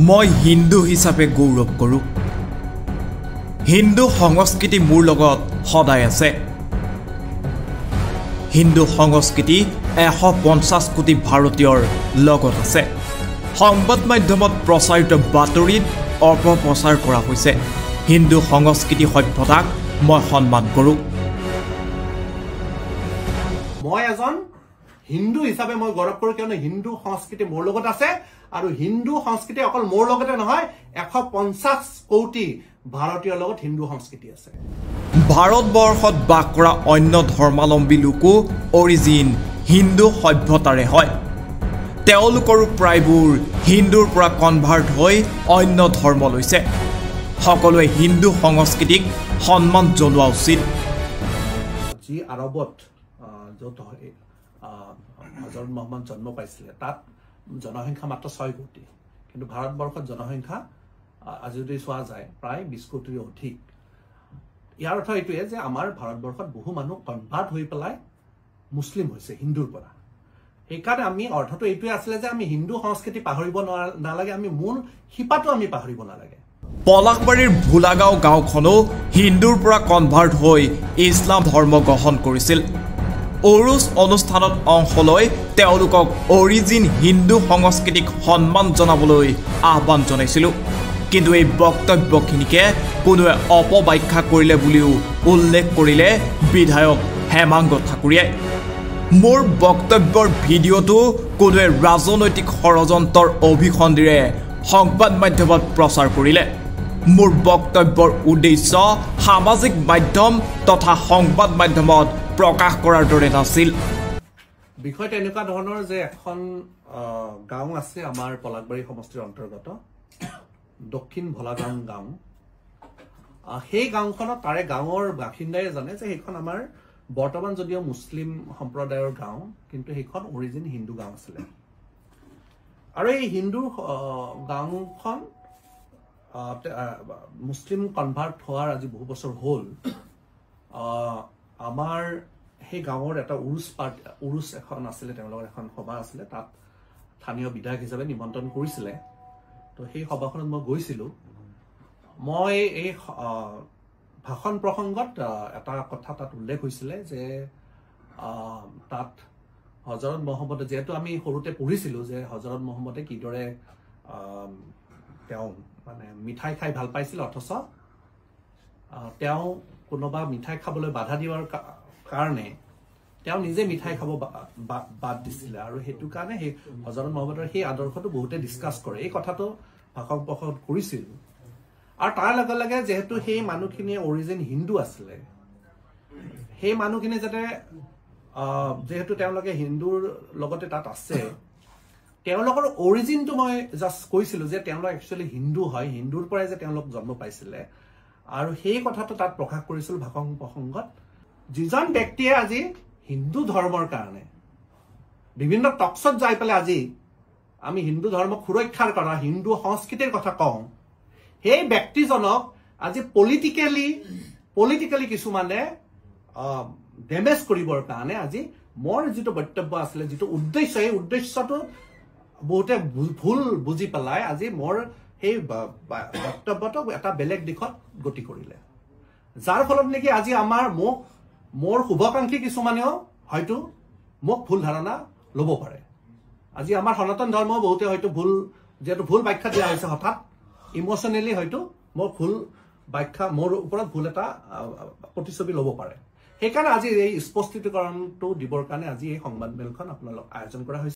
মই হিন্দু হিচাপে গৌৰৱ কৰোঁ। হিন্দু সংস্কৃতি মোৰ লগত সদায় আছে। হিন্দু সংস্কৃতি 150 কোটি ভাৰতীয়ৰ লগত আছে। সংবাদ মাধ্যমত প্ৰচাৰিত বাতৰিত অপপ্ৰচাৰ কৰা হৈছে। হিন্দু সংস্কৃতি সভ্যতাক মই সন্মান কৰোঁ। মই এজন হিন্দু হিচাপে মই গৌৰৱ কৰোঁ, কিয়নো হিন্দু সংস্কৃতি মোৰ লগত আছে আৰু হিন্দু সংস্কৃতি অকল মোৰ লগতে নহয় 150 কোটি ভাৰতীয়ৰ লগত হিন্দু সংস্কৃতি আছে। ভাৰতবৰ্ষত বাস কৰা অন্য ধৰ্মাৱলম্বী লোকো অৰিজিন হিন্দু সভ্যতাৰে হয়। তেওঁলোকৰো প্ৰায়বোৰ হিন্দুৰ পৰা কনভাৰ্ট হৈ অন্য ধৰ্ম লৈছে। সকলোৱে হিন্দু সংস্কৃতিক সন্মান জনোৱা উচিত। যি আৰবত য'ত হজৰত মহম্মদ জন্ম পাইছিলে তাত জনসংখ্যা মাত্ৰ 6 কোটি, কিন্তু ভাৰতবৰ্ষত জনসংখ্যা আজি যদি চোৱা যায় প্ৰায় 20 কোটিৰ অধিক। ইয়াৰ অৰ্থ এইটোৱে যে আমাৰ ভাৰতবৰ্ষত বহু মানুহ কনভাৰ্ট হৈ পেলাই মুছলিম হৈছে হিন্দুৰ পৰা। সেইকাৰণে আমি অৰ্থটো এইটোৱে আছিলে যে আমি হিন্দু সংস্কৃতি পাহৰিব নালাগে, আমি মূল শিপাটো আমি পাহৰিব নালাগে। পলাশবাৰীৰ ভোলাগাঁও গাঁওখনো হিন্দুৰ পৰা কনভাৰ্ট হৈ ইছলাম ধৰ্ম গ্ৰহণ কৰিছিল। অৰুজ অনুষ্ঠানত অংশ লৈ তেওঁলোকক অৰিজিন হিন্দু সংস্কৃতিক সন্মান জনাবলৈ আহ্বান জনাইছিলোঁ, কিন্তু এই বক্তব্যখিনিকে কোনোৱে অপব্যাখ্যা কৰিলে বুলিও উল্লেখ কৰিলে বিধায়ক হেমাংগ ঠাকুৰীয়াই। মোৰ বক্তব্যৰ ভিডিঅ'টো কোনোৱে ৰাজনৈতিক ষড়যন্ত্ৰৰ অভিসন্ধিৰে সংবাদ মাধ্যমত প্ৰচাৰ কৰিলে। মোৰ বক্তব্যৰ উদ্দেশ্য সামাজিক মাধ্যম তথা সংবাদ মাধ্যমত প্ৰকাশ কৰাৰ দৰে নাছিল। বিষয়টো এনেকুৱা ধৰণৰ যে এখন গাঁও আছে আমাৰ পলাশবাৰী সমষ্টিৰ অন্তৰ্গত দক্ষিণ ভোলাগাঁও গাঁও। সেই গাঁওখনত তাৰে গাঁৱৰ বাসিন্দাই জানে যে সেইখন আমাৰ বৰ্তমান যদিও মুছলিম সম্প্ৰদায়ৰ গাঁও, কিন্তু সেইখন অৰিজিন হিন্দু গাঁও আছিলে। আৰু এই হিন্দু গাঁওখন মুছলিম কনভাৰ্ট হোৱাৰ আজি বহু বছৰ হ'ল। আমাৰ সেই গাঁৱৰ এটা উৰুচ এখন আছিলে, তেওঁলোকৰ এখন সভা আছিলে, তাত স্থানীয় বিধায়ক হিচাপে নিমন্ত্ৰণ কৰিছিলে। তো সেই সভাখনত মই গৈছিলোঁ। মই এই ভাষণ প্ৰসংগত এটা কথা তাত উল্লেখ হৈছিলে যে তাত হজৰত মহম্মদে, যিহেতু আমি সৰুতে পঢ়িছিলোঁ যে হজৰত মহম্মদে কিদৰে তেওঁ মানে মিঠাই খাই ভাল পাইছিল, অথচ তেওঁ কোনোবা মিঠাই খাবলৈ বাধা দিয়াৰ কাৰণে তেওঁ নিজে মিঠাই খাব বাদ দিছিলে। আৰু সেইটো কাৰণে সেই হজৰত মহম্মদৰ সেই আদৰ্শটো বহুতে ডিছকাছ কৰে। এই কথাটো ভাষণ প্ৰসংগত কৰিছিল। আৰু তাৰ লগে লগে যিহেতু সেই মানুহখিনি অৰিজিন হিন্দু আছিলে, সেই মানুহখিনি যাতে যিহেতু তেওঁলোকে হিন্দুৰ লগতে তাত আছে, তেওঁলোকৰ অৰিজিনটো মই জাষ্ট কৈছিলোঁ যে তেওঁলোক একচুৱেলি হিন্দু হয়, হিন্দুৰ পৰাই যে তেওঁলোক জন্ম পাইছিলে। আৰু সেই কথাটো তাত প্ৰকাশ কৰিছিল ভাষণ প্ৰসংগত। যিজন ব্যক্তিয়ে আজি হিন্দু ধৰ্মৰ কাৰণে বিভিন্ন টকছত যাই পেলাই আজি আমি হিন্দু ধৰ্মক সুৰক্ষাৰ কৰা হিন্দু সংস্কৃতিৰ কথা কওঁ, সেই ব্যক্তিজনক আজি পলিটিকেলি কিছুমানে ডেমেজ কৰিবৰ কাৰণে আজি মোৰ যিটো বক্তব্য আছিলে, যিটো উদ্দেশ্য, সেই উদ্দেশ্যটো বহুতে ভুল বুজি পেলাই আজি মোৰ সেই বক্তব্যটোক এটা বেলেগ দিশত গতি কৰিলে, যাৰ ফলত নেকি আজি মোৰ শুভাকাংক্ষী কিছুমানেও হয়তো মোক ভুল ধাৰণা ল'ব পাৰে। আজি আমাৰ সনাতন ধৰ্ম বহুতে হয়তো যিহেতু ভুল ব্যাখ্যা দিয়া হৈছে, হঠাৎ ইমোচনেলি হয়তো মোৰ ওপৰত ভুল এটা প্ৰতিচ্ছবি ল'ব পাৰে। সেইকাৰণে আজি এই স্পষ্টীকৰণটো দিবৰ কাৰণে আজি এই সংবাদমেলখন আপোনালোক আয়োজন কৰা হৈছে।